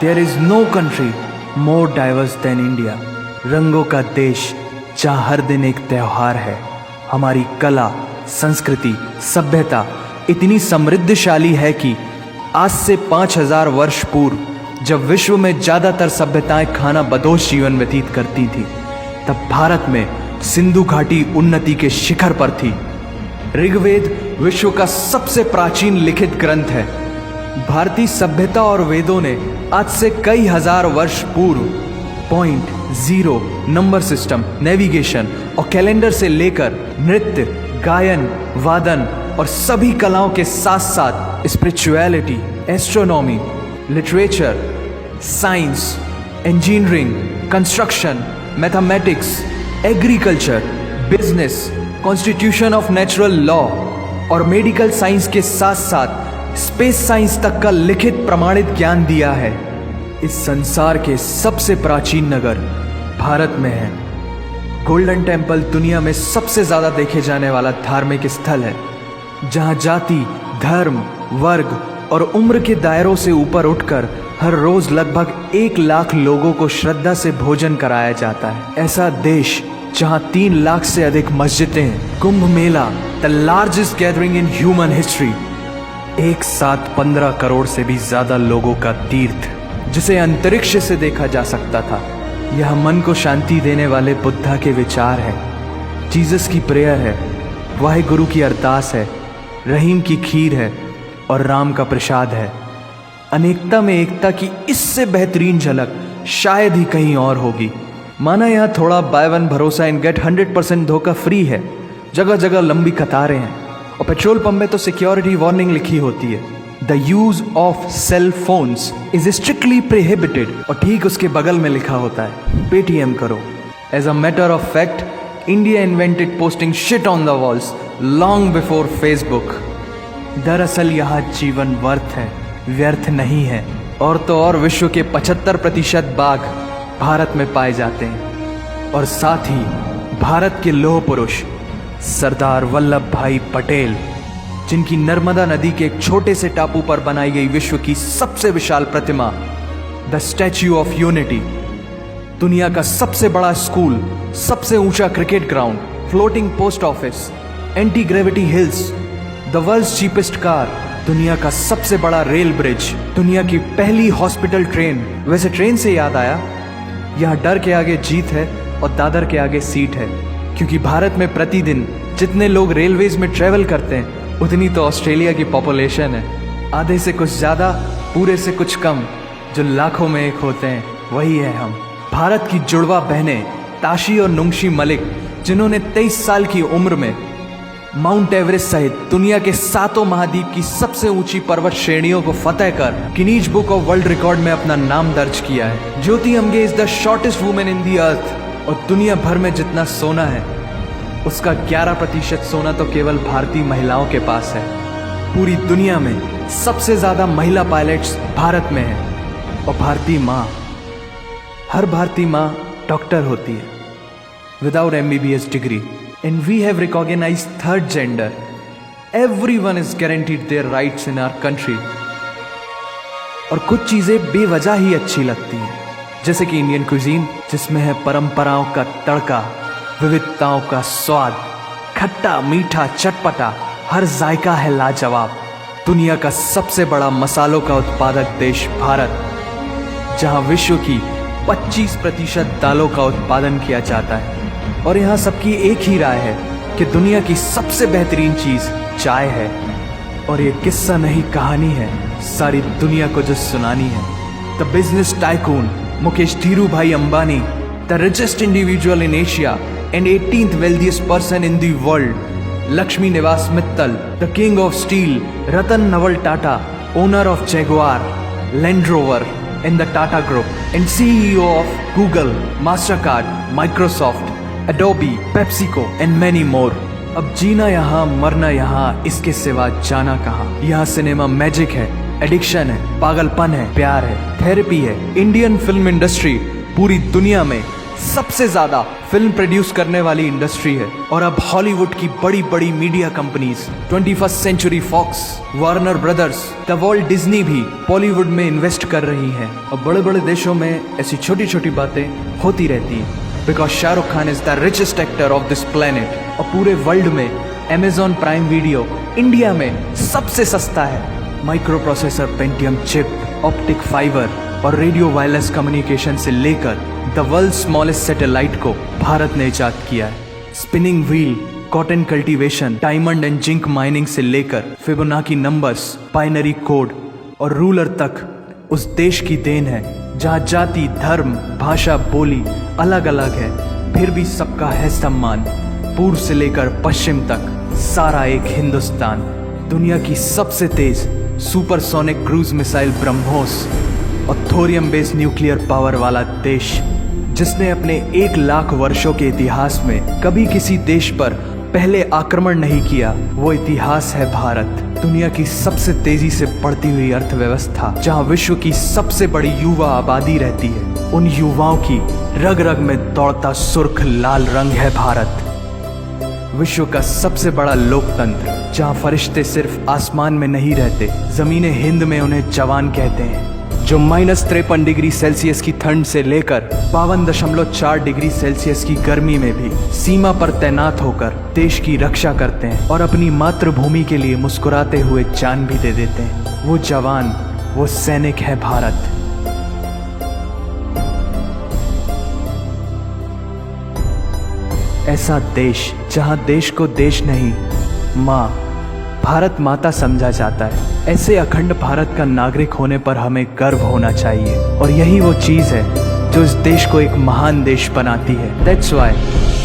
There is no country more diverse than India. रंगों का देश जहाँ हर दिन एक त्योहार है। हमारी कला, संस्कृति, सभ्यता इतनी समृद्धशाली है कि आज से 5000 वर्ष पूर्व जब विश्व में ज़्यादातर सभ्यताएं खाना बदोश जीवन व्यतीत करती थी, तब भारत में सिंधु घाटी उन्नति के शिखर पर थी। ऋग्वेद विश्व का सबसे प्राचीन लिखित ग्रंथ है। भारतीय सभ्यता और वेदों ने आज से कई हजार वर्ष पूर्व point, zero, number system, navigation और कैलेंडर से लेकर नृत्य, गायन, वादन और सभी कलाओं के साथ साथ spirituality, astronomy, literature, science, engineering, construction, mathematics, agriculture, business, constitution of natural law और मेडिकल साइंस के साथ साथ स्पेस साइंस तक का लिखित प्रमाणित ज्ञान दिया है। इस संसार के सबसे प्राचीन नगर भारत में है। गोल्डन टेम्पल दुनिया में सबसे ज्यादा देखे जाने वाला धार्मिक स्थल है, जहां जाति, धर्म, वर्ग और उम्र के दायरों से ऊपर उठकर हर रोज लगभग 1 लाख लोगों को श्रद्धा से भोजन कराया जाता है। ऐसा देश जहां 3 लाख से अधिक मस्जिदें हैं। Kumbh Mela, the largest gathering in human history, एक साथ 15 करोड़ से भी ज्यादा लोगों का तीर्थ, जिसे अंतरिक्ष से देखा जा सकता था। यह मन को शांति देने वाले बुद्धा के विचार है, जीसस की प्रेयर है, वाहिगुरु की अरदास है, रहीम की खीर है और राम का प्रसाद है। अनेकता में एकता की इससे बेहतरीन झलक शायद ही कहीं और होगी। माना यहाँ थोड़ा बाय वन भरोसा एंड गेट 100% धोखा फ्री है। जगह जगह लंबी कतारें हैं और पेट्रोल पंप में तो सिक्योरिटी वार्निंग लिखी होती है, the use of cell phones is strictly prohibited, और ठीक उसके बगल में लिखा होता है पेटीएम करो। As a matter of fact, India invented posting shit on the walls long before Facebook. दरअसल यहाँ जीवन वर्थ है, व्यर्थ नहीं है। और तो और विश्व के 75% बाघ भारत में पाए जाते हैं। और साथ ही भारत के लौह पुरुष सरदार वल्लभ भाई पटेल, जिनकी नर्मदा नदी के एक छोटे से टापू पर बनाई गई विश्व की सबसे विशाल प्रतिमा द स्टैच्यू ऑफ यूनिटी, दुनिया का सबसे बड़ा स्कूल, सबसे ऊंचा cricket ground, floating post office, anti gravity hills, the world's cheapest car, दुनिया का सबसे बड़ा रेल ब्रिज, दुनिया की पहली हॉस्पिटल ट्रेन। वैसे ट्रेन से याद आया, यहाँ डर के आगे जीत है और दादर के आगे सीट है, क्योंकि भारत में प्रतिदिन जितने लोग रेलवेज में ट्रेवल करते हैं उतनी तो ऑस्ट्रेलिया की पॉपुलेशन है। आधे से कुछ ज़्यादा, पूरे से कुछ कम, जो लाखों में एक होते हैं वही है हम। भारत की जुड़वा बहनें ताशी और नुंगशी मलिक, जिन्होंने 23 साल की उम्र में माउंट एवरेस्ट सहित दुनिया के 7 महाद्वीप की सबसे ऊंची पर्वत श्रेणियों को फतेह कर Guinness book of world record में अपना नाम दर्ज किया है। Jyoti Amge is the shortest women in the earth, और दुनिया भर में जितना सोना है उसका 11% सोना तो केवल भारतीय महिलाओं के पास है। पूरी दुनिया में सबसे ज्यादा महिला पायलट्स भारत में है। और भारतीय माँ, हर भारतीय माँ डॉक्टर होती है without MBBS degree. And we have recognized third gender. Everyone is guaranteed their rights in our country. और कुछ चीजें बेवजह ही अच्छी लगती हैं, जैसे कि इंडियन क्विजीन, जिसमें है परंपराओं का तड़का, विविधताओं का स्वाद, खट्टा, मीठा, चटपटा, हर जायका है लाजवाब। दुनिया का सबसे बड़ा मसालों का उत्पादक देश भारत, जहां विश्व की 25% दालों का उत्पादन किया जाता है। और यहाँ सबकी एक ही राय है कि दुनिया की सबसे बेहतरीन चीज चाय है। और ये किस्सा नहीं, कहानी है सारी दुनिया को जो सुनानी है। The business tycoon Mukesh Dhirubhai Ambani, the richest individual in Asia and 18th wealthiest person in the world, Lakshmi Niwas Mittal, the king of steel Ratan Naval Tata, owner of Jaguar, Land Rover and the Tata group and CEO of Google, Mastercard, Microsoft, Adobe, PepsiCo and many more। अब जीना यहाँ, मरना यहाँ, इसके सिवा जाना कहाँ। यहाँ cinema magic है, एडिक्शन है, पागलपन है, प्यार है, थेरेपी है। इंडियन फिल्म इंडस्ट्री पूरी दुनिया में सबसे ज्यादा फिल्म प्रोड्यूस करने वाली इंडस्ट्री है। और अब हॉलीवुड की बड़ी बड़ी media companies 21st Century Fox, Warner Brothers, the World Disney भी बॉलीवुड में इन्वेस्ट कर रही हैं। और बड़े बड़े देशों में ऐसी छोटी छोटी बातें होती रहती हैं। Because Shahrukh Khan is the richest actor of this planet. और पूरे वर्ल्ड में Amazon प्राइम वीडियो इंडिया में सबसे सस्ता है। Micro processor Pentium chip, optic fibre और रेडियो वायरलेस कम्युनिकेशन से लेकर द वर्ल्ड स्मॉलेस्ट सैटेलाइट को भारत ने इजाद किया है। Spinning wheel, cotton cultivation, diamond and zinc mining से लेकर फिबोनाची नंबर्स, बाइनरी कोड और रूलर तक उस देश की देन है जहाँ जाति, धर्म, भाषा, बोली अलग अलग है, फिर भी सबका है सम्मान। पूर्व से लेकर पश्चिम तक सारा एक हिंदुस्तान। दुनिया की सबसे तेज सुपरसोनिक क्रूज मिसाइल ब्रह्मोस और थोरियम बेस्ड न्यूक्लियर पावर वाला देश, जिसने अपने 1 लाख वर्षों के इतिहास में कभी किसी देश पर पहले आक्रमण नहीं किया, वो इतिहास है भारत। दुनिया की सबसे तेजी से बढ़ती हुई अर्थव्यवस्था, जहां विश्व की सबसे बड़ी युवा आबादी रहती है, उन युवाओं की रग रग में दौड़ता सुर्ख लाल रंग है भारत। विश्व का सबसे बड़ा लोकतंत्र, जहां फरिश्ते सिर्फ आसमान में नहीं रहते, जमीने हिंद में उन्हें जवान कहते हैं, जो -53 डिग्री सेल्सियस की ठंड से लेकर 52.4 डिग्री सेल्सियस की गर्मी में भी सीमा पर तैनात होकर देश की रक्षा करते हैं और अपनी मातृभूमि के लिए मुस्कुराते हुए जान भी दे देते हैं। वो जवान, वो सैनिक है भारत। ऐसा देश जहां देश को देश नहीं, माँ, भारत माता समझा जाता है। ऐसे अखंड भारत का नागरिक होने पर हमें गर्व होना चाहिए। और यही वो चीज़ है जो इस देश को एक महान देश बनाती है। That's why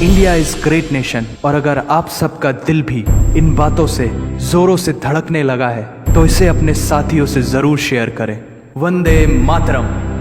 India is great nation. और अगर आप सबका दिल भी इन बातों से जोरों से धड़कने लगा है, तो इसे अपने साथियों से जरूर शेयर करें। वंदे मातरम।